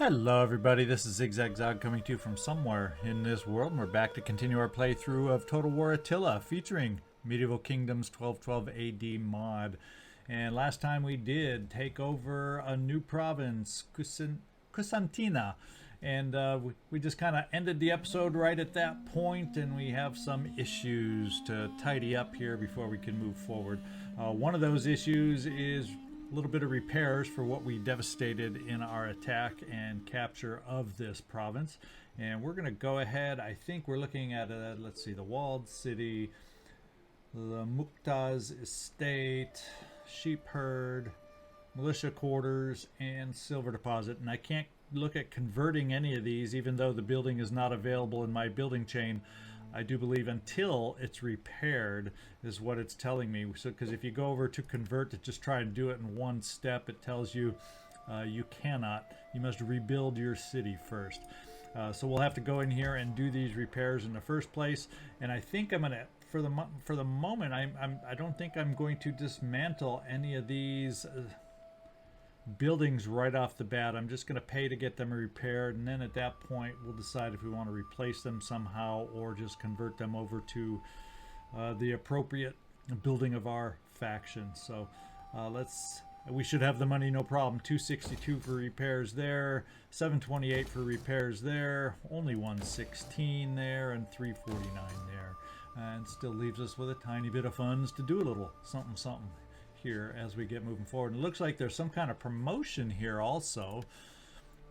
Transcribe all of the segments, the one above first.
Hello everybody, this is ZigZagZog coming to you from somewhere in this world. We're back to continue our playthrough of Total War Attila, featuring Medieval Kingdoms 1212 AD mod. And last time we did take over a new province, Kusantina. And we just kind of ended the episode right at that point, and we have some issues to tidy up here before we can move forward. One of those issues is a little bit of repairs for what we devastated in our attack and capture of this province. And we're going to go ahead. I think we're looking at, let's see, the walled city, the Muktaz estate, sheep herd, militia quarters, and silver deposit. And I can't look at converting any of these, even though the building is not available in my building chain. I do believe until it's repaired is what it's telling me. So, because if you go over to convert to just try and do it in one step, it tells you you cannot. You must rebuild your city first. So we'll have to go in here and do these repairs in the first place. And I think I'm gonna, for the moment, I don't think I'm going to dismantle any of these buildings right off the bat. I'm just going to pay to get them repaired, and then at that point we'll decide if we want to replace them somehow or just convert them over to the appropriate building of our faction. So we should have the money, no problem. 262 for repairs there, 728 for repairs there, only 116 there, and 349 there, and still leaves us with a tiny bit of funds to do a little something here as we get moving forward. And it looks like there's some kind of promotion here also.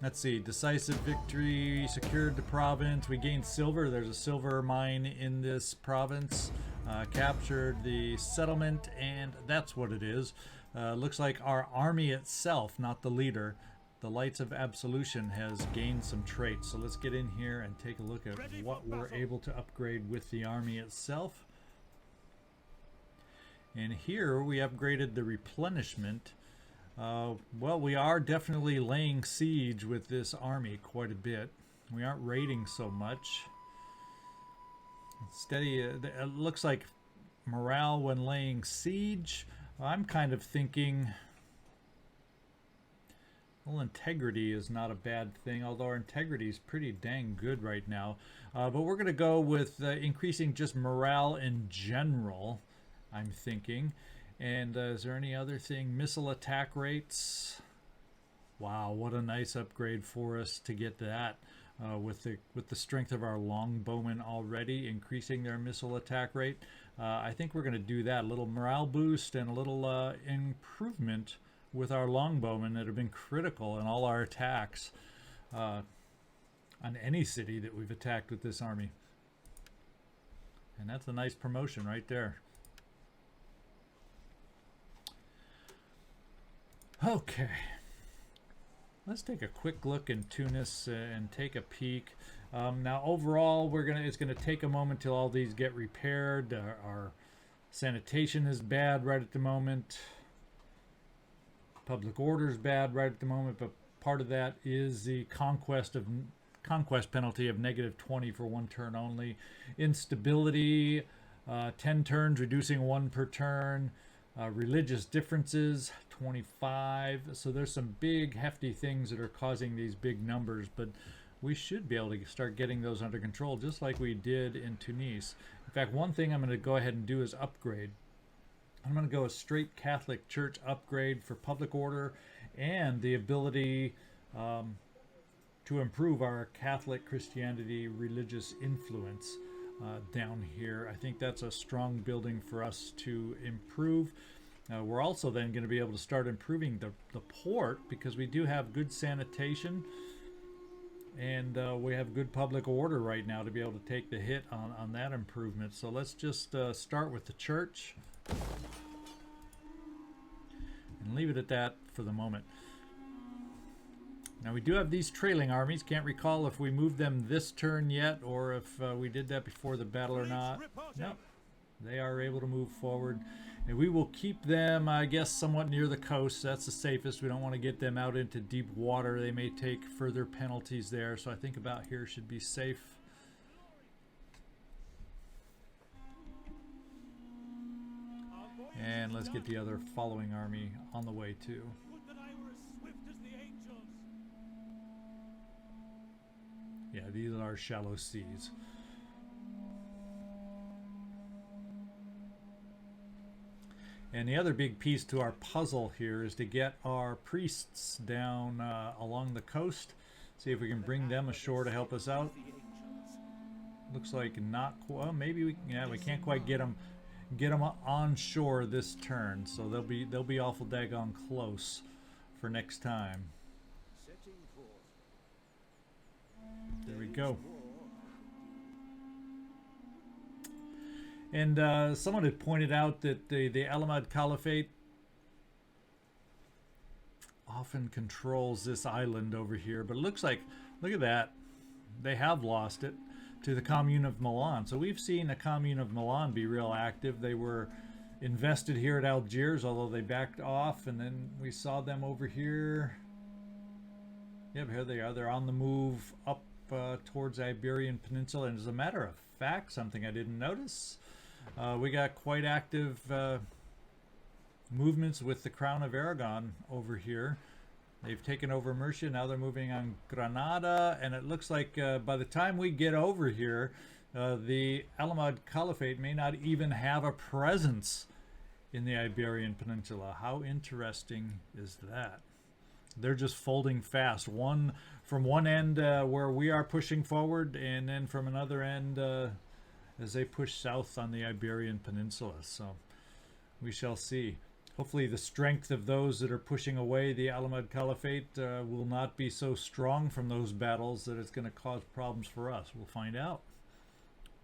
Let's see, decisive victory, secured the province, we gained silver. There's a silver mine in this province, captured the settlement, and that's what it is. Looks like our army itself, not the leader, the Lights of Absolution, has gained some traits. So let's get in here and take a look at what we're able to upgrade with the army itself. And here we upgraded the replenishment. Well, we are definitely laying siege with this army quite a bit. We aren't raiding so much. Steady. It looks like morale when laying siege. I'm kind of thinking, well, integrity is not a bad thing, although our integrity is pretty dang good right now. But we're going to go with increasing just morale in general, I'm thinking. And is there any other thing? Missile attack rates. Wow, what a nice upgrade for us to get that with the strength of our longbowmen already increasing their missile attack rate. I think we're going to do that. A little morale boost and a little improvement with our longbowmen that have been critical in all our attacks on any city that we've attacked with this army. And that's a nice promotion right there. Okay, let's take a quick look in Tunis and take a peek. Now overall, it's gonna take a moment till all these get repaired. Our sanitation is bad right at the moment. Public order is bad right at the moment, but part of that is the conquest penalty of -20 for 1 turn only. Instability, 10 turns, reducing 1 per turn. Religious differences, 25. So there's some big hefty things that are causing these big numbers, but we should be able to start getting those under control just like we did in Tunis. In fact, one thing I'm going to go ahead and do is upgrade. I'm going to go a straight Catholic Church upgrade for public order and the ability to improve our Catholic Christianity religious influence down here. I think that's a strong building for us to improve. We're also then going to be able to start improving the port, because we do have good sanitation and we have good public order right now to be able to take the hit on that improvement. So let's just start with the church and leave it at that for the moment. Now we do have these trailing armies. Can't recall if we moved them this turn yet or if we did that before the battle or not. No, they are able to move forward. And we will keep them, I guess, somewhat near the coast. That's the safest. We don't want to get them out into deep water. They may take further penalties there. So I think about here should be safe. And let's get the other following army on the way too. these are shallow seas. And the other big piece to our puzzle here is to get our priests down along the coast. See if we can bring them ashore to help us out. Looks like not quite. Well, maybe we can't quite get them on shore this turn. So they'll be awful daggone close for next time. There we go. And someone had pointed out that the Alamad Caliphate often controls this island over here, but it looks like, look at that, they have lost it to the Commune of Milan. So we've seen the Commune of Milan be real active. They were invested here at Algiers, although they backed off, and then we saw them over here. Yep, here they are. They're on the move up towards the Iberian Peninsula. And as a matter of fact, something I didn't notice, we got quite active movements with the Crown of Aragon over here. They've taken over Murcia. Now they're moving on Granada, and it looks like by the time we get over here, the Alamad Caliphate may not even have a presence in the Iberian Peninsula. How interesting is that? They're just folding fast. One from one end where we are pushing forward, and then from another end as they push south on the Iberian Peninsula. So we shall see. Hopefully the strength of those that are pushing away the Alamad Caliphate will not be so strong from those battles that it's going to cause problems for us. We'll find out.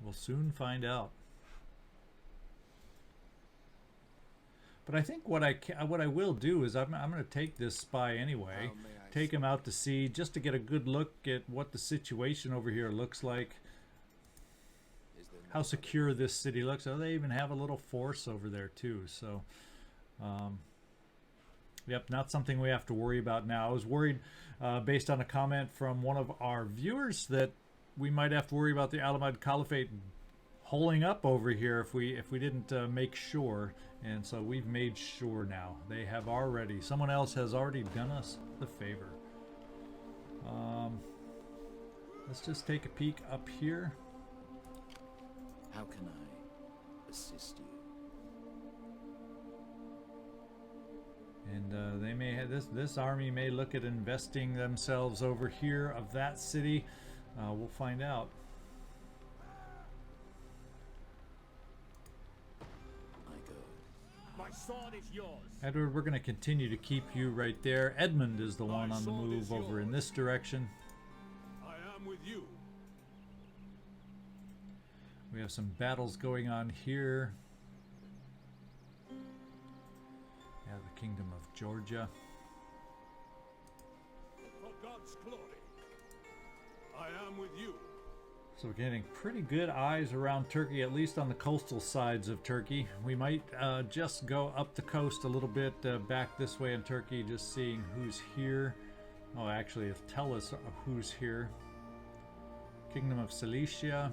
We'll soon find out. But I think what I will do is I'm going to take this spy anyway, take him out to sea just to get a good look at what the situation over here looks like, how secure this city looks. Oh, they even have a little force over there too. So, yep, not something we have to worry about now. I was worried based on a comment from one of our viewers that we might have to worry about the Alamad Caliphate holding up over here if we didn't make sure, and so we've made sure now. They have already, someone else has already done us the favor. Let's just take a peek up here. How can I assist you? And they may have this army may look at investing themselves over here of that city. We'll find out. My sword is yours. Edward, we're going to continue to keep you right there. Edmund is the one on the move over in this direction. I am with you. We have some battles going on here. Yeah, the Kingdom of Georgia. For God's glory, I am with you. So we're getting pretty good eyes around Turkey, at least on the coastal sides of Turkey. We might just go up the coast a little bit, back this way in Turkey, just seeing who's here. Oh, actually, it'll tell us who's here. Kingdom of Cilicia.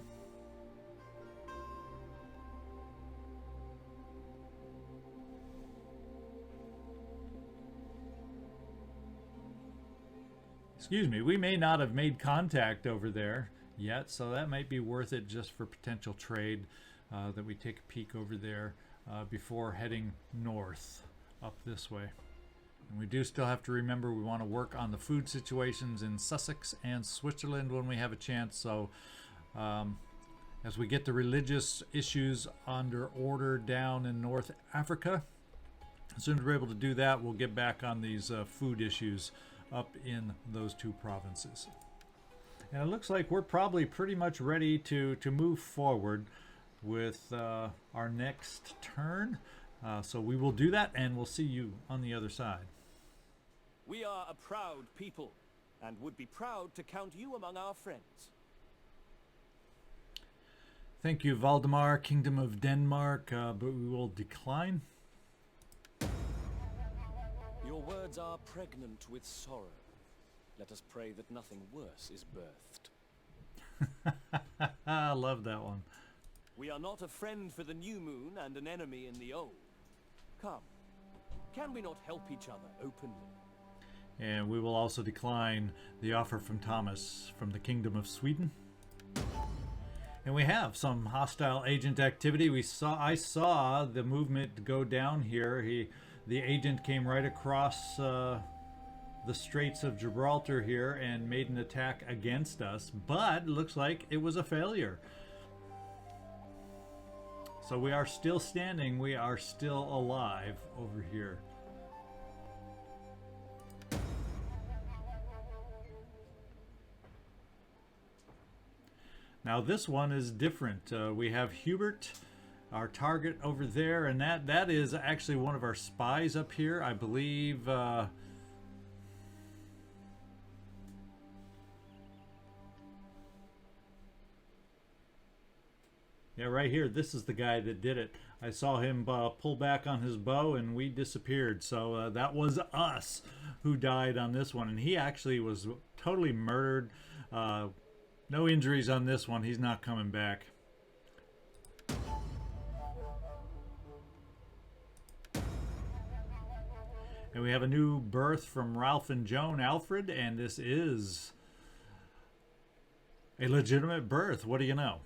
Excuse me, we may not have made contact over there yet, so that might be worth it just for potential trade, that we take a peek over there before heading north up this way. And we do still have to remember we want to work on the food situations in Sussex and Switzerland when we have a chance. So as we get the religious issues under order down in North Africa, as soon as we're able to do that, we'll get back on these food issues up in those two provinces. And it looks like we're probably pretty much ready to move forward with our next turn. So we will do that, and we'll see you on the other side. We are a proud people, and would be proud to count you among our friends. Thank you, Valdemar, Kingdom of Denmark, but we will decline. Your words are pregnant with sorrow. Let us pray that nothing worse is birthed. I love that one. We are not a friend for the new moon and an enemy in the old. Come, can we not help each other openly? And we will also decline the offer from Thomas from the Kingdom of Sweden. And we have some hostile agent activity. I saw the movement go down here. The agent came right across the Straits of Gibraltar here and made an attack against us, but looks like it was a failure. So we are still standing. We are still alive over here. Now this one is different. We have Hubert, our target over there, and that is actually one of our spies up here, I believe. Yeah, right here. This is the guy that did it. I saw him pull back on his bow, and we disappeared. So that was us who died on this one, and he actually was totally murdered. No injuries on this one. He's not coming back. And we have a new birth from Ralph and Joan Alfred, and this is a legitimate birth. What do you know?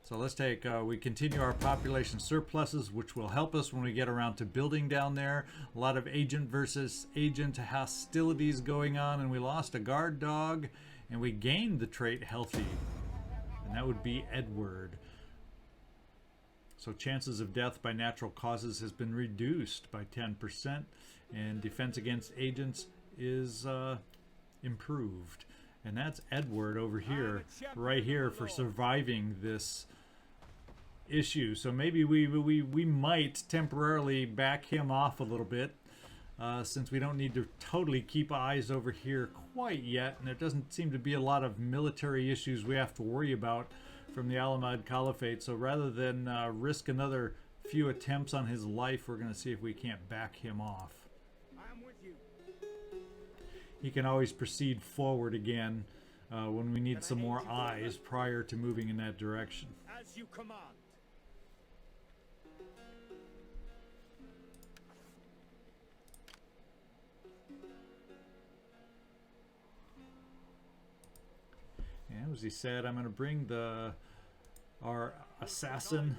So let's take, we continue our population surpluses, which will help us when we get around to building down there. A lot of agent versus agent hostilities going on, and we lost a guard dog, and we gained the trait healthy, and that would be Edward. So chances of death by natural causes has been reduced by 10%, and defense against agents is improved. And that's Edward over here, right here, for surviving this issue. So maybe we might temporarily back him off a little bit, since we don't need to totally keep eyes over here quite yet, and there doesn't seem to be a lot of military issues we have to worry about from the Almohad Caliphate. So rather than risk another few attempts on his life, we're going to see if we can't back him off. I'm with you. He can always proceed forward again when we need some more eyes prior to moving in that direction. As you command. And as he said, I'm going to bring our assassin,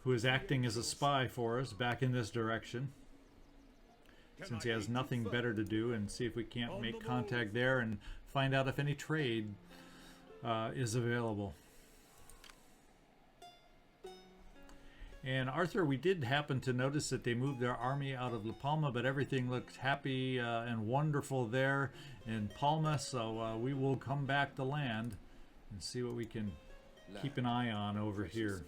who is acting as a spy for us, back in this direction, since he has nothing better to do, and see if we can't make contact there and find out if any trade is available. And Arthur, we did happen to notice that they moved their army out of La Palma, but everything looked happy and wonderful there in Palma, so we will come back to land and see what we can keep an eye on over here.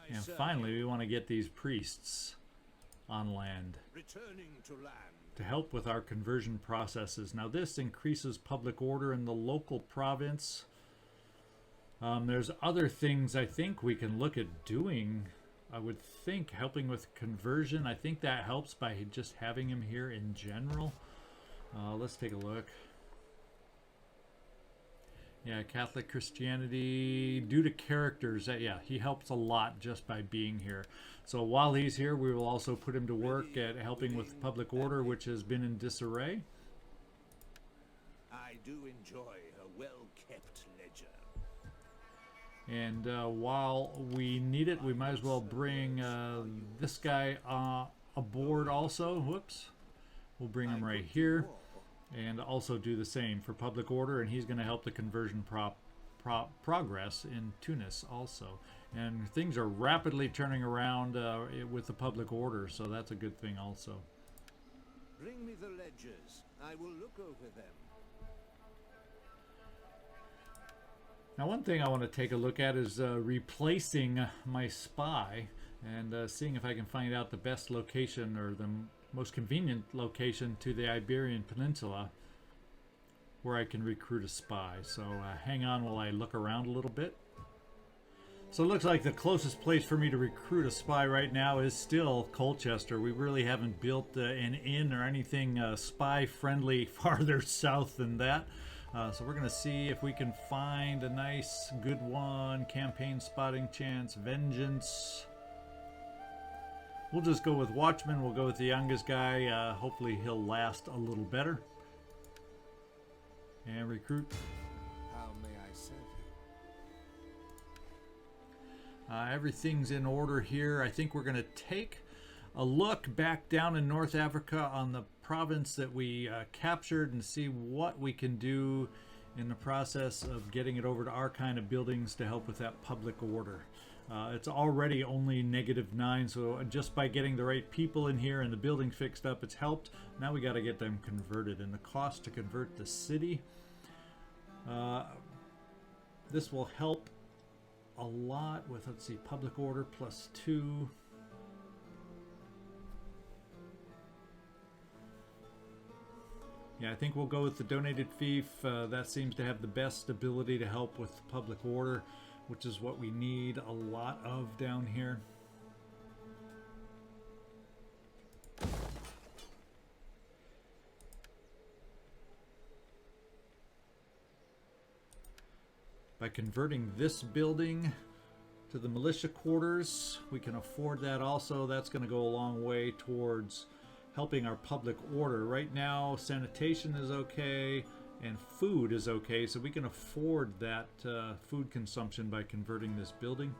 And finally, we want to get these priests on land Returning to land. to help with our conversion processes. Now this increases public order in the local province. There's other things I think we can look at doing. I would think helping with conversion. I think that helps by just having him here in general. Let's take a look. Yeah, Catholic Christianity, due to characters, yeah, he helps a lot just by being here. So while he's here, we will also put him to work at helping with public order, which has been in disarray. I do enjoy a well-kept ledger. And while we need it, we might as well bring this guy aboard also. Whoops. We'll bring him right here. And also do the same for public order, and he's going to help the conversion progress in Tunis also. And things are rapidly turning around with the public order, so that's a good thing also. Bring me the ledgers. I will look over them. Now one thing I want to take a look at is replacing my spy and seeing if I can find out the best location or the most convenient location to the Iberian Peninsula where I can recruit a spy. So hang on while I look around a little bit. So it looks like the closest place for me to recruit a spy right now is still Colchester. We really haven't built an inn or anything spy friendly farther south than that. So we're going to see if we can find a nice good one. Campaign spotting chance, vengeance. We'll just go with Watchman. We'll go with the youngest guy. Hopefully he'll last a little better. And recruit. How may I serve you? Everything's in order here. I think we're going to take a look back down in North Africa on the province that we captured and see what we can do in the process of getting it over to our kind of buildings to help with that public order. It's already only -9, so just by getting the right people in here and the building fixed up, it's helped. Now we got to get them converted, and the cost to convert the city, this will help a lot with, let's see, public order +2. Yeah, I think we'll go with the donated fief. That seems to have the best ability to help with public order, which is what we need a lot of down here. By converting this building to the militia quarters, we can afford that also. That's going to go a long way towards helping our public order. Right now, sanitation is okay and food is okay, so we can afford that food consumption by converting this building.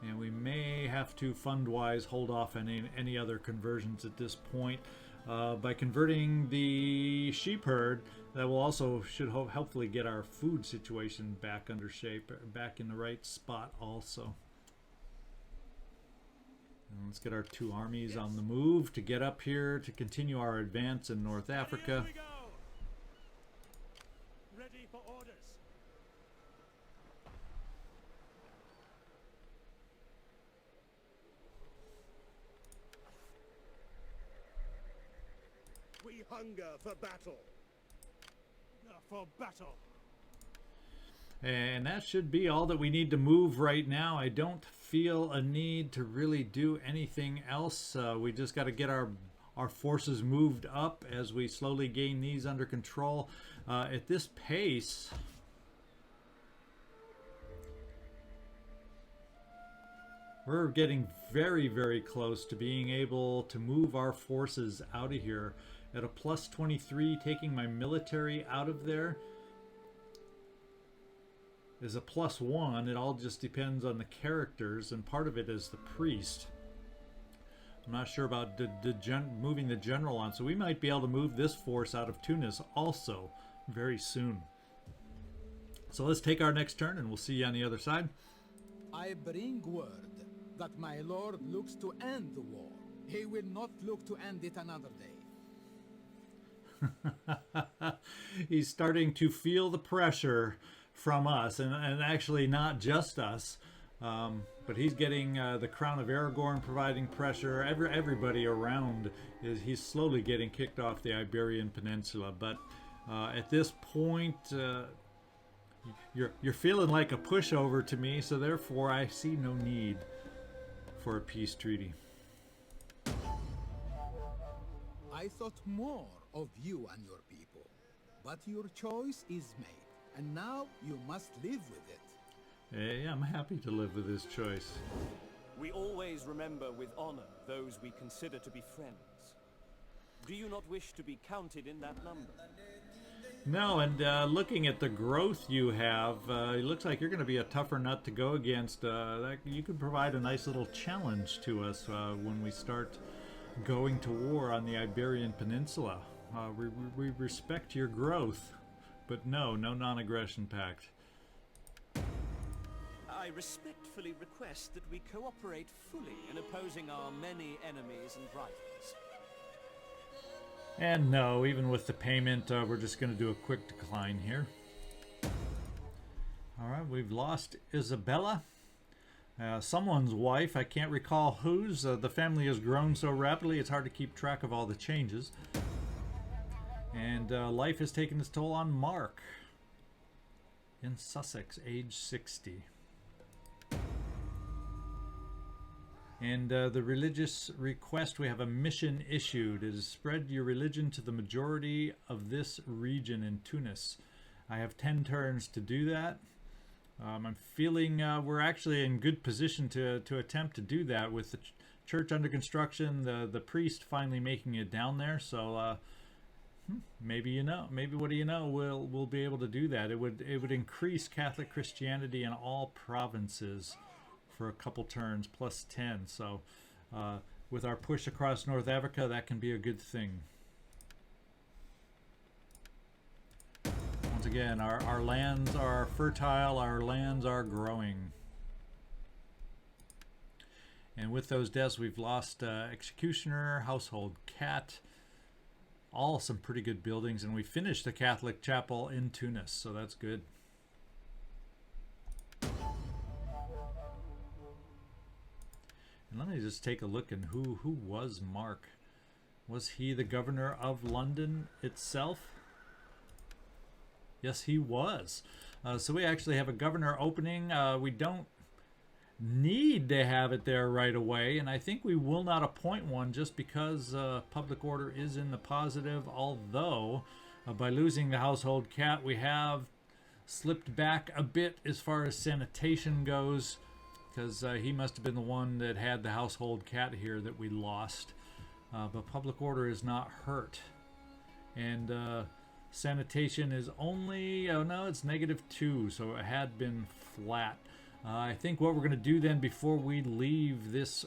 And we may have to fund-wise hold off any other conversions at this point. By converting the sheep herd, that will also should hopefully get our food situation back under shape, back in the right spot also. And let's get our 2 armies on the move to get up here to continue our advance in North Africa. Here we go. Ready for orders. We hunger for battle. For battle. And that should be all that we need to move right now. I don't feel a need to really do anything else. We just got to get our forces moved up as we slowly gain these under control. At this pace, we're getting very, very close to being able to move our forces out of here. At a +23, taking my military out of there is a +1. It all just depends on the characters, and part of it is the priest. I'm not sure about moving the general on, so we might be able to move this force out of Tunis also very soon. So let's take our next turn, and we'll see you on the other side. I bring word that my lord looks to end the war. He will not look to end it another day. He's starting to feel the pressure from us, and actually not just us, but he's getting the crown of Aragorn providing pressure. Everybody around he's slowly getting kicked off the Iberian Peninsula. But at this point, you're feeling like a pushover to me, so therefore I see no need for a peace treaty. I thought more of you and your people, but your choice is made, and now you must live with it. Hey, I'm happy to live with this choice. We always remember with honor those we consider to be friends. Do you not wish to be counted in that number? No, and looking at the growth you have, it looks like you're going to be a tougher nut to go against. You could provide a nice little challenge to us when we start going to war on the Iberian Peninsula. We respect your growth, but no non-aggression pact. I respectfully request that we cooperate fully in opposing our many enemies and rivals. And no, even with the payment, we're just going to do a quick decline here. Alright, we've lost Isabella. Someone's wife, I can't recall whose. The family has grown so rapidly it's hard to keep track of all the changes. And life has taken its toll on Mark in Sussex, age 60. And the religious request, we have a mission issued. It is spread your religion to the majority of this region in Tunis. I have 10 turns to do that. I'm feeling we're actually in good position to attempt to do that with the church under construction. The priest finally making it down there. So maybe maybe what do you know? We'll be able to do that. It would increase Catholic Christianity in all provinces for a couple turns, plus 10. So with our push across North Africa, that can be a good thing. Once again, our lands are fertile, our lands are growing. And with those deaths, we've lost Executioner, Household Cat, all some pretty good buildings, and we finished the Catholic Chapel in Tunis, so that's good. And let me just take a look at who was Mark. Was he the governor of London itself? Yes, he was. So we actually have a governor opening. We don't need to have it there right away, and I think we will not appoint one just because public order is in the positive, although by losing the Household Cat, we have slipped back a bit as far as sanitation goes, because he must have been the one that had the Household Cat here that we lost. But public order is not hurt. And sanitation is only, oh no, it's -2, so it had been flat. I think what we're going to do then before we leave this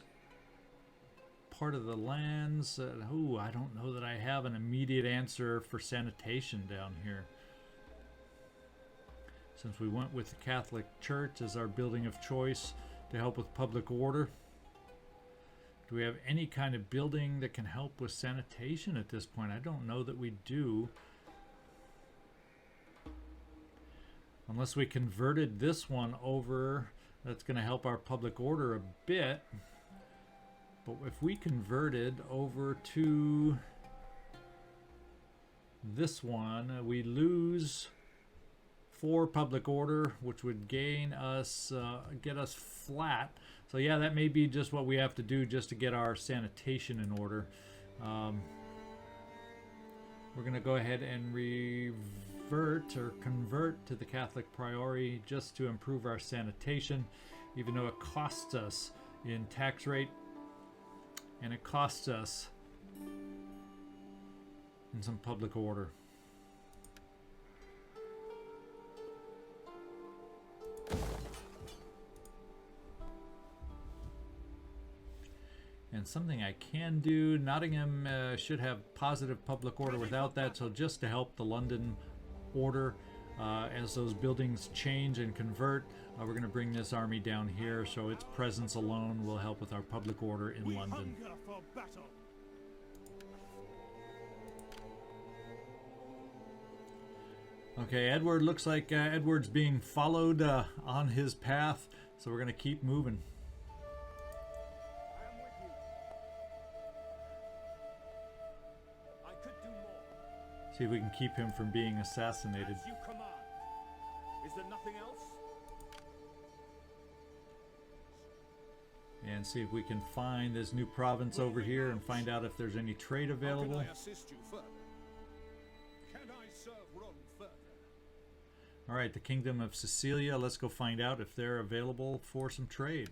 part of the lands, I don't know that I have an immediate answer for sanitation down here. Since we went with the Catholic Church as our building of choice to help with public order. Do we have any kind of building that can help with sanitation at this point? I don't know that we do. Unless we converted this one over, that's going to help our public order a bit. But if we converted over to this one, we lose 4 public order, which would gain us, get us flat. So yeah, that may be just what we have to do just to get our sanitation in order. We're going to go ahead and revert or convert to the Catholic Priority just to improve our sanitation, even though it costs us in tax rate and it costs us in some public order. And something I can do, Nottingham should have positive public order without that, so just to help the London order as those buildings change and convert, we're going to bring this army down here, so its presence alone will help with our public order in London. Hunger for battle. Okay, Edward looks like Edward's being followed on his path, so we're going to keep moving. See if we can keep him from being assassinated. As you command. Is there nothing else? And see if we can find this new province over here and find out if there's any trade available. How can I assist you further? Can I serve Rome further? Alright, the Kingdom of Sicilia. Let's go find out if they're available for some trade.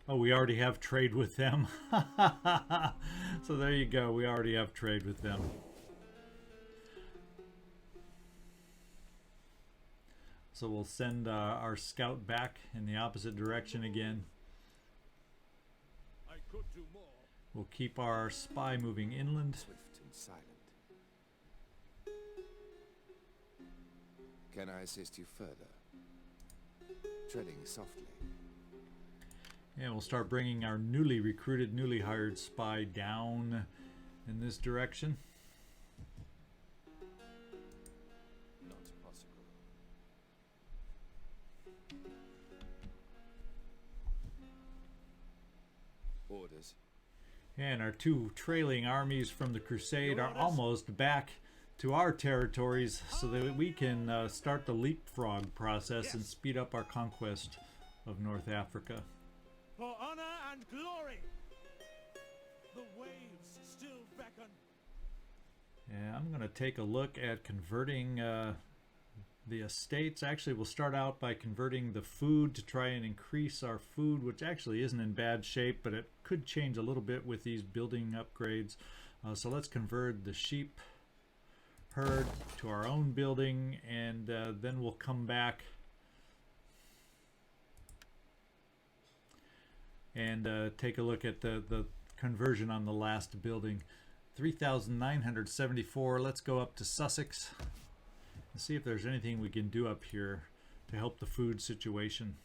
Oh, we already have trade with them. So there you go. We already have trade with them. So we'll send our scout back in the opposite direction again. I could do more. We'll keep our spy moving inland. Swift and silent. Can I assist you further? Treading softly. And we'll start bringing our newly recruited, newly hired spy down in this direction. Not possible. Orders. And our 2 trailing armies from the Crusade are almost back to our territories so that we can start the leapfrog process and speed up our conquest of North Africa. For honor and glory. The And I'm going to take a look at converting the estates. Actually, we'll start out by converting the food to try and increase our food, which actually isn't in bad shape, but it could change a little bit with these building upgrades. So let's convert the sheep herd to our own building, and then we'll come back and take a look at the conversion on the last building. 3,974. Let's go up to Sussex and see if there's anything we can do up here to help the food situation.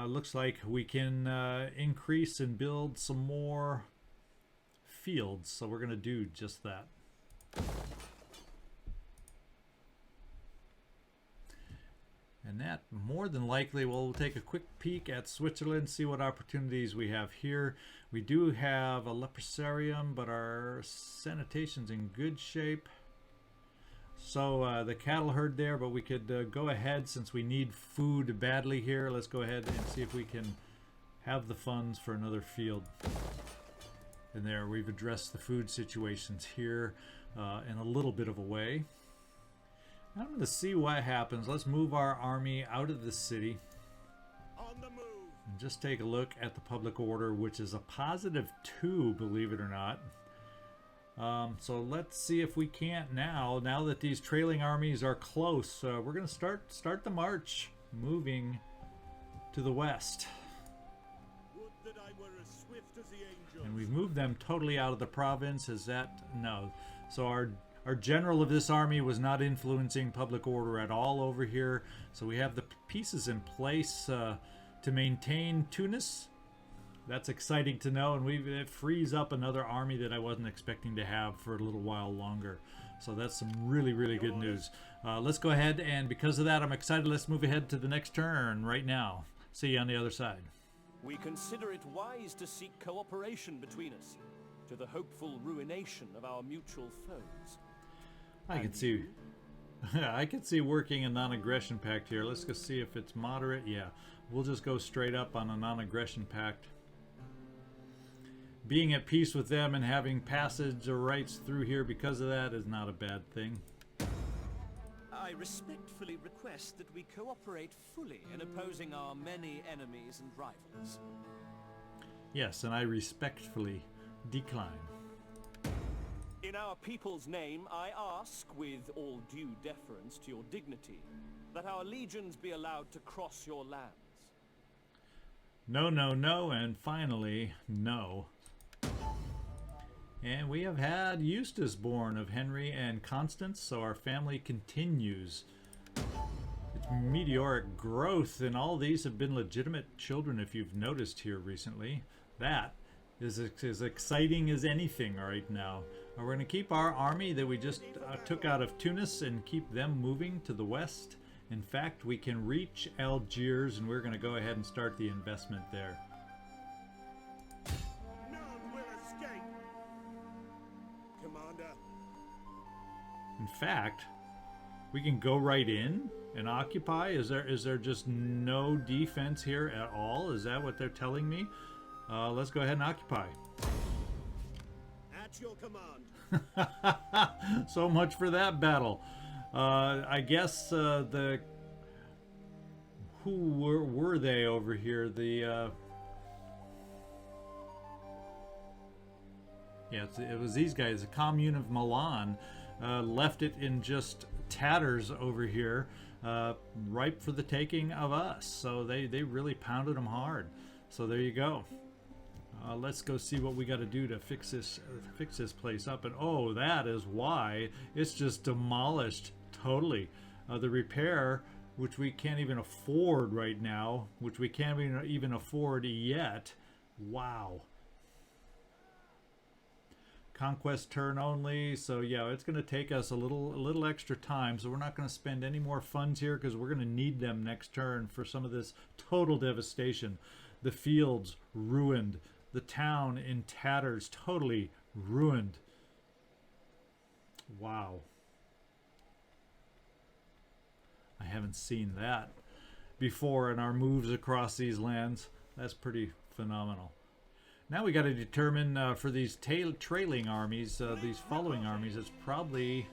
Looks like we can increase and build some more fields, so we're going to do just that. And that more than likely, we'll take a quick peek at Switzerland, see what opportunities we have here. We do have a leprosarium, but our sanitation's in good shape. So the cattle herd there, but we could go ahead since we need food badly here. Let's go ahead and see if we can have the funds for another field. And there, we've addressed the food situations here in a little bit of a way. I'm going to see what happens. Let's move our army out of the city. On the move. And just take a look at the public order, which is a +2, believe it or not. So let's see if we can't now that these trailing armies are close. We're going to start the march, moving to the west. Would that I were as swift as the angels. And we've moved them totally out of the province. Is that? No. So our general of this army was not influencing public order at all over here. So we have the pieces in place to maintain Tunis. That's exciting to know, and it frees up another army that I wasn't expecting to have for a little while longer. So that's some really, really good news. Let's go ahead, and because of that, I'm excited. Let's move ahead to the next turn right now. See you on the other side. We consider it wise to seek cooperation between us, to the hopeful ruination of our mutual foes. I can see. I can see working a non-aggression pact here. Let's go see if it's moderate. Yeah, we'll just go straight up on a non-aggression pact. Being at peace with them and having passage or rights through here because of that is not a bad thing. I respectfully request that we cooperate fully in opposing our many enemies and rivals. Yes, and I respectfully decline. In our people's name, I ask, with all due deference to your dignity, that our legions be allowed to cross your lands. No, no, no, and finally, no. And we have had Eustace born of Henry and Constance, so our family continues its meteoric growth, and all these have been legitimate children, if you've noticed here recently. That is as exciting as anything right now. We're going to keep our army that we just took out of Tunis and keep them moving to the west. In fact, we can reach Algiers, and we're going to go ahead and start the investment there. None will escape. Commander. In fact, we can go right in and occupy. Is there just no defense here at all? Is that what they're telling me? Let's go ahead and occupy. At your command. So much for that battle. I guess who were they over here? The yeah, it was these guys. The commune of Milan left it in just tatters over here, ripe for the taking of us. So they really pounded them hard. So there you go. Let's go see what we got to do to fix this place up. And oh, that is why it's just demolished totally. The repair, which we can't even afford right now, which we can't even afford yet. Wow. Conquest turn only, so yeah, it's going to take us a little extra time. So we're not going to spend any more funds here because we're going to need them next turn for some of this total devastation. The fields ruined. The town in tatters, totally ruined. Wow. I haven't seen that before in our moves across these lands. That's pretty Phenomenal. Now we got to determine for these trailing armies, these following armies, it's probably,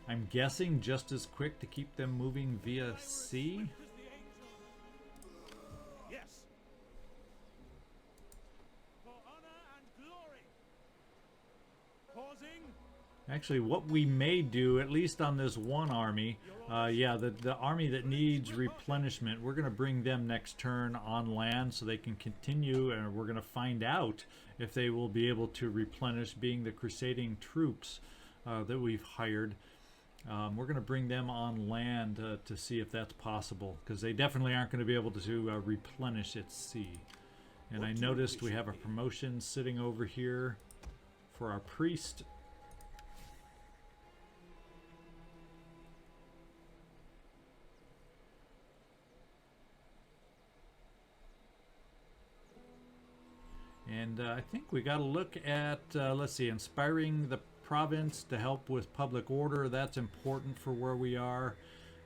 I'm guessing, just as quick to keep them moving via sea. Yes. For honor and glory. Pausing. Actually, what we may do, at least on this one army, yeah, the army that needs replenishment, we're going to bring them next turn on land so they can continue, and we're going to find out if they will be able to replenish, being the crusading troops that we've hired. We're going to bring them on land to see if that's possible, because they definitely aren't going to be able to replenish at sea. And I noticed we have a promotion sitting over here for our priest. And I think we got to look at, let's see, inspiring the province to help with public order. That's important for where we are.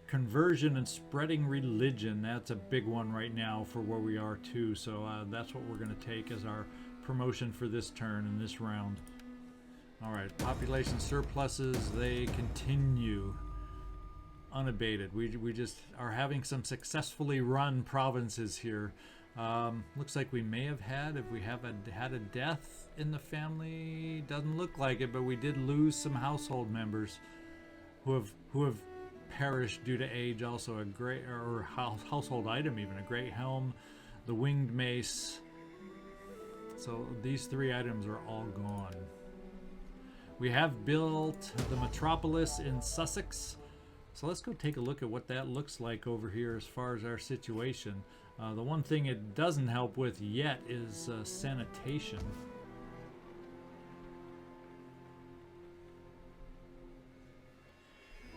Conversion and spreading religion. That's a big one right now for where we are too. So that's what we're going to take as our promotion for this turn in this round. All right, population surpluses, they continue unabated. We just are having some successfully run provinces here. Looks like we may have had, if we have had a death in the family, doesn't look like it, but we did lose some household members who have perished due to age. Also a great, or household item even, a great helm, the winged mace. So these three items are all gone. We have built the metropolis in Sussex. So let's go take a look at what that looks like over here as far as our situation. The one thing it doesn't help with yet is sanitation.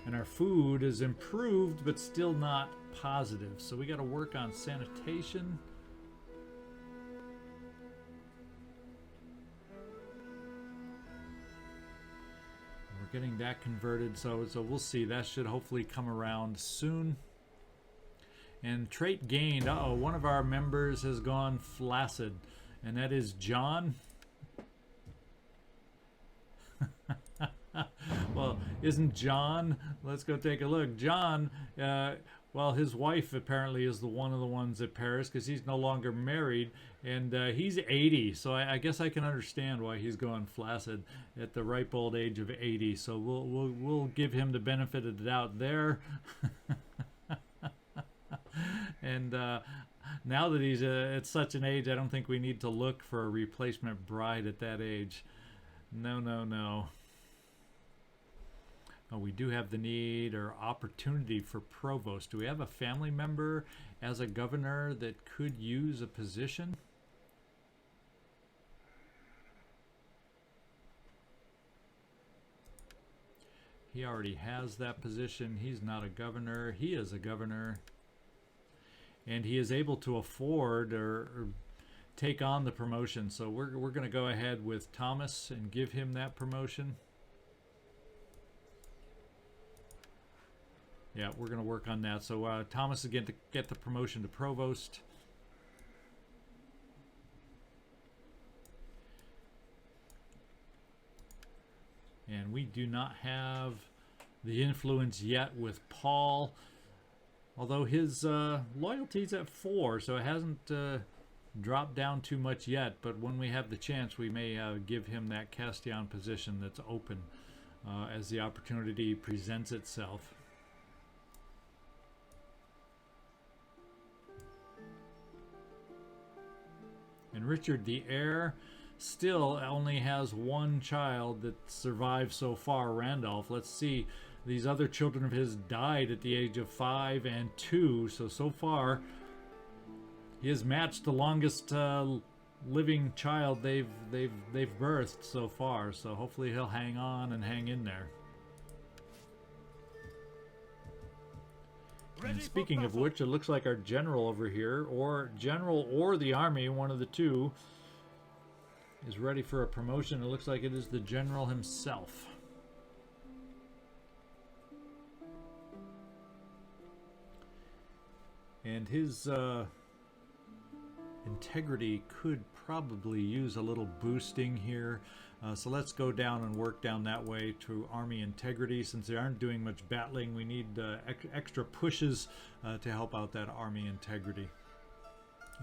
And our food is improved, but still not positive. So we got to work on sanitation. We're getting that converted, so we'll see. That should hopefully come around soon. And trait gained. Uh-oh, one of our members has gone flaccid, and that is John. Well, isn't John? Let's go take a look. John, well, his wife apparently is one of the ones at Paris, because he's no longer married, and he's 80. So I guess I can understand why he's gone flaccid at the ripe old age of 80. So we'll give him the benefit of the doubt there. And now that he's at such an age, I don't think we need to look for a replacement bride at that age. No, no, no. Oh, we do have the need or opportunity for provost. Do we have a family member as a governor that could use a position? He already has that position. He's not a governor. He is a governor. And he is able to afford or take on the promotion. So we're going to go ahead with Thomas and give him that promotion. Yeah, we're going to work on that. So Thomas is going to get the promotion to provost. And we do not have the influence yet with Paul. Although his loyalty's at 4, so it hasn't dropped down too much yet. But when we have the chance, we may give him that Castillon position that's open as the opportunity presents itself. And Richard the heir still only has one child that survived so far, Randolph. Let's see. These other children of his died at the age of 5 and 2. So far, he has matched the longest living child they've birthed so far. So hopefully he'll hang on and hang in there. And speaking of which, it looks like our general over here, or general or the army, one of the two, is ready for a promotion. It looks like it is the general himself. And his integrity could probably use a little boosting here. So let's go down and work down that way to army integrity. Since they aren't doing much battling, we need extra pushes to help out that army integrity.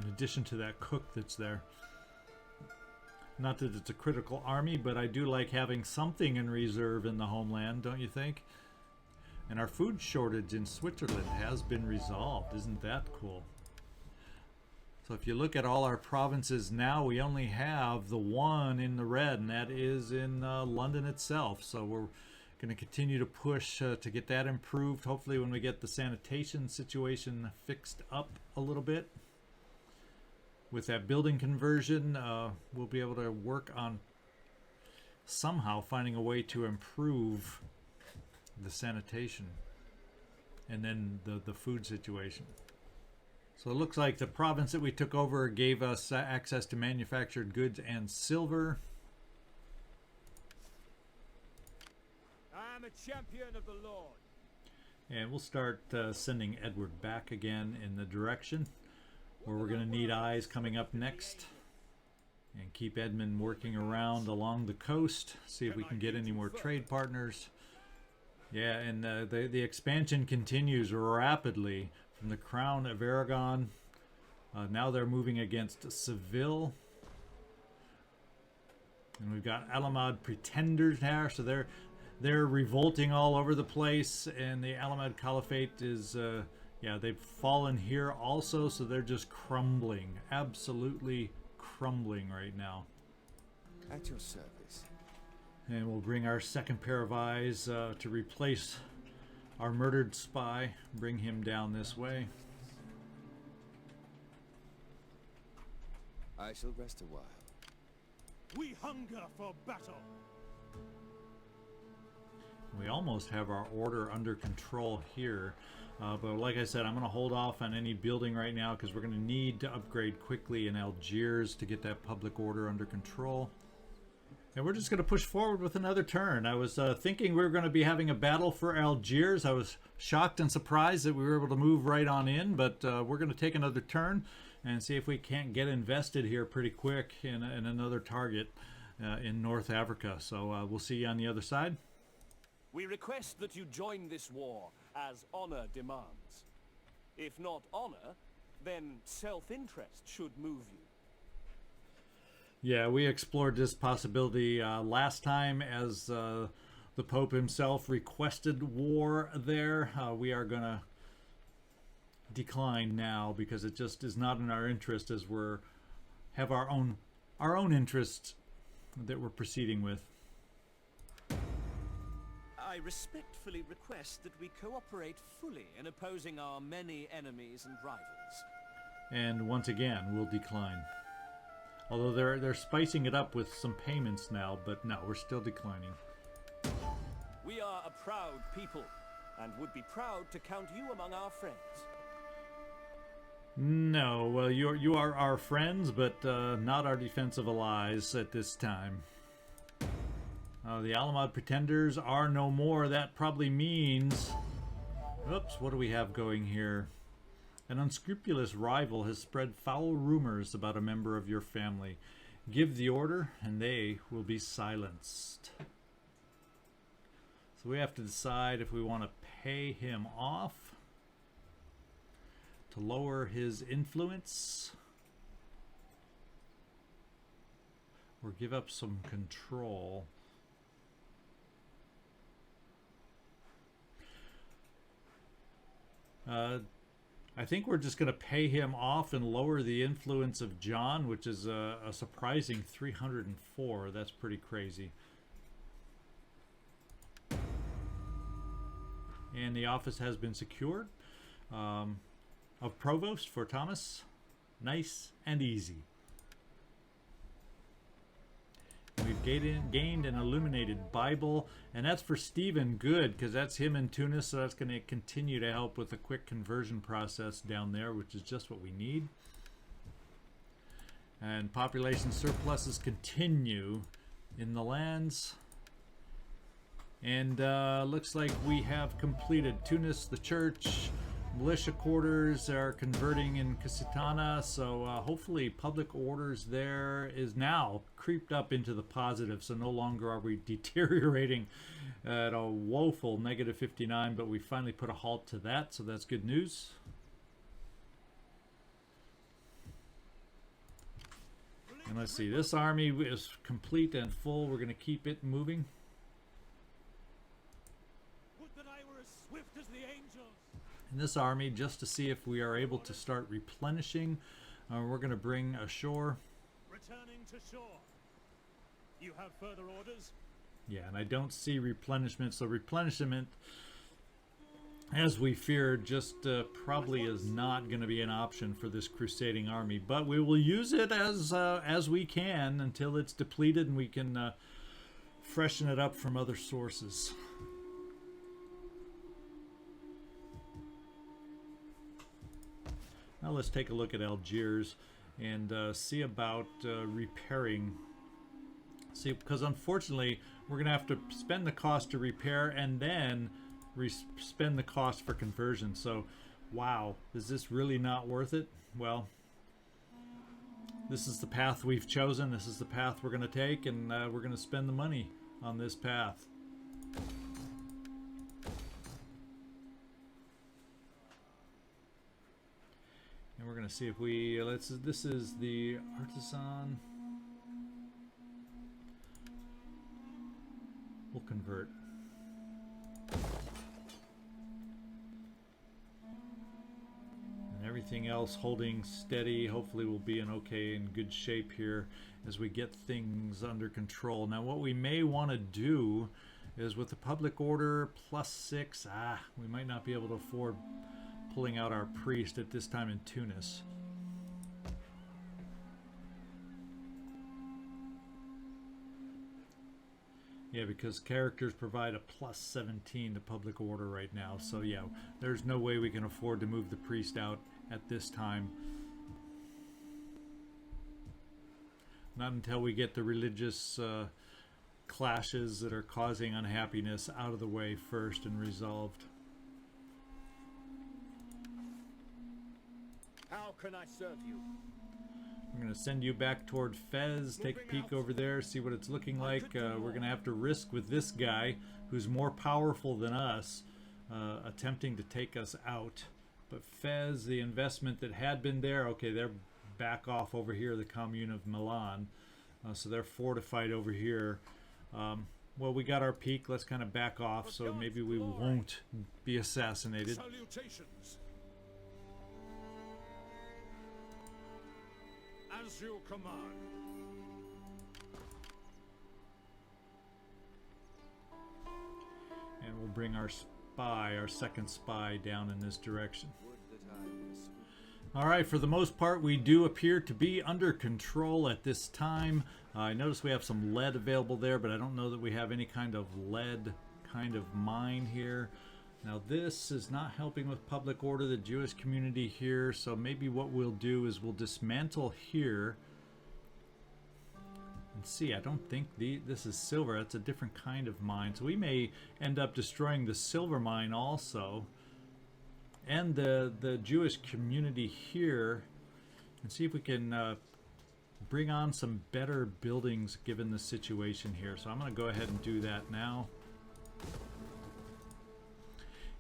In addition to that cook that's there. Not that it's a critical army, but I do like having something in reserve in the homeland, don't you think? And our food shortage in Switzerland has been resolved. Isn't that cool? So if you look at all our provinces now, we only have the one in the red, and that is in London itself. So we're going to continue to push to get that improved. Hopefully when we get the sanitation situation fixed up a little bit. With that building conversion, we'll be able to work on somehow finding a way to improve the sanitation and then the food situation. So it looks like the province that we took over gave us access to manufactured goods and silver. I am a champion of the Lord. And we'll start sending Edward back again in the direction where we're going to need eyes coming up next. And keep Edmund working around along the coast. See if we can get any more trade partners. Yeah, and the expansion continues rapidly. From the Crown of Aragon, now they're moving against Seville, and we've got Alamad pretenders now, so they're revolting all over the place, and the Alamad Caliphate is yeah, they've fallen here also, so they're just crumbling, absolutely crumbling right now. At your service. And we'll bring our second pair of eyes to replace our murdered spy, bring him down this way. I shall rest a while. We hunger for battle. We almost have our order under control here. But like I said, I'm going to hold off on any building right now because we're going to need to upgrade quickly in Algiers to get that public order under control. And we're just going to push forward with another turn. I was thinking we were going to be having a battle for Algiers. I was shocked and surprised that we were able to move right on in, but we're going to take another turn and see if we can't get invested here pretty quick in another target in North Africa. So we'll see you on the other side. We request that you join this war as honor demands. If not honor, then self-interest should move you. Yeah, we explored this possibility last time as the Pope himself requested war there. We are going to decline now because it just is not in our interest as we're have our own interests that we're proceeding with. I respectfully request that we cooperate fully in opposing our many enemies and rivals. And once again, we'll decline. Although they're spicing it up with some payments now, but no, we're still declining. We are a proud people, and would be proud to count you among our friends. No, well, you are our friends, but not our defensive allies at this time. The Alamad pretenders are no more. That probably means... Oops, what do we have going here? An unscrupulous rival has spread foul rumors about a member of your family. Give the order, and they will be silenced. So we have to decide if we want to pay him off to lower his influence or give up some control. I think we're just going to pay him off and lower the influence of John, which is a surprising 304. That's pretty crazy. And the office has been secured of Provost for Thomas. Nice and easy. We've gained an illuminated Bible, and that's for Stephen. Good, because that's him in Tunis, so that's going to continue to help with the quick conversion process down there, which is just what we need. And population surpluses continue in the lands. And looks like we have completed Tunis, the church, militia quarters are converting in Casitana, so hopefully public orders there is now creeped up into the positive, so no longer are we deteriorating at a woeful negative 59, but we finally put a halt to that, so that's good news. And let's see, this army is complete and full. We're going to keep it moving. Would that I were as swift as the angels. In this army, just to see if we are able to start replenishing, we're going to bring ashore. Returning to shore. You have further orders? Yeah, and I don't see replenishment, so replenishment, as we feared, just probably is not going to be an option for this crusading army. But we will use it as we can until it's depleted and we can freshen it up from other sources. Now let's take a look at Algiers and see about repairing. See, because unfortunately, we're going to have to spend the cost to repair and then spend the cost for conversion. So, wow, is this really not worth it? Well, this is the path we've chosen. This is the path we're going to take, and we're going to spend the money on this path. And we're going to see if we, this is the artisan. We'll convert. And everything else holding steady. Hopefully we'll be in good shape here as we get things under control. Now what we may want to do is with the public order +6, we might not be able to afford pulling out our priest at this time in Tunis. Yeah, because characters provide a +17 to public order right now. So yeah, there's no way we can afford to move the priest out at this time. Not until we get the religious clashes that are causing unhappiness out of the way first and resolved. How can I serve you? I'm going to send you back toward Fez, take a peek over there, see what it's looking like. We're going to have to risk with this guy, who's more powerful than us, attempting to take us out. But Fez, the investment that had been there, okay, they're back off over here, the commune of Milan. So they're fortified over here. Well, we got our peak, let's kind of back off, so maybe we won't be assassinated. Salutations. As you command. And we'll bring our spy, our second spy, down in this direction. Alright, for the most part we do appear to be under control at this time. I notice we have some lead available there, but I don't know that we have any kind of lead kind of mine here. Now this is not helping with public order, the Jewish community here, so maybe what we'll do is we'll dismantle here. And see, I don't think this is silver, that's a different kind of mine. So we may end up destroying the silver mine also. And the Jewish community here. And see if we can bring on some better buildings given the situation here. So I'm going to go ahead and do that now.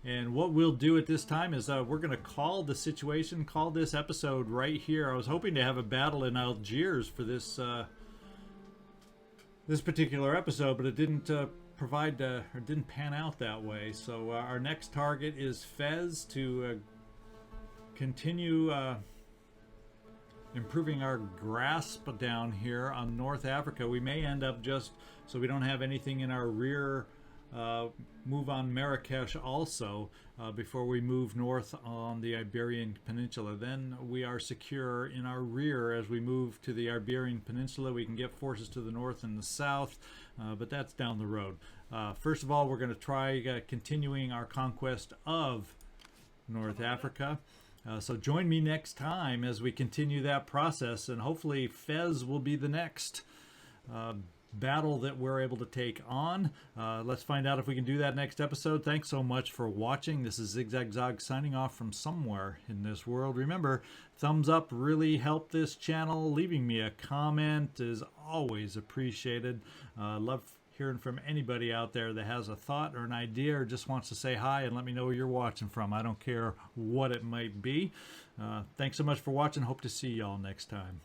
And what we'll do at this time is we're going to call the situation, call this episode right here. I was hoping to have a battle in Algiers for this this particular episode, but it didn't provide or didn't pan out that way. So our next target is Fez to continue improving our grasp down here on North Africa. We may end up just so we don't have anything in our rear. Move on Marrakesh also before we move north on the Iberian Peninsula. Then we are secure in our rear as we move to the Iberian Peninsula. We can get forces to the north and the south, but that's down the road. First of all, we're going to try continuing our conquest of North Africa. So join me next time as we continue that process, and hopefully Fez will be the next battle that we're able to take on. Let's find out if we can do that next episode. Thanks so much for watching. This is ZigZagZog signing off from somewhere in this world. Remember, thumbs up really help this channel. Leaving me a comment is always appreciated. Love hearing from anybody out there that has a thought or an idea or just wants to say hi and let me know where you're watching from. I don't care what it might be. Thanks so much for watching. Hope to see y'all next time.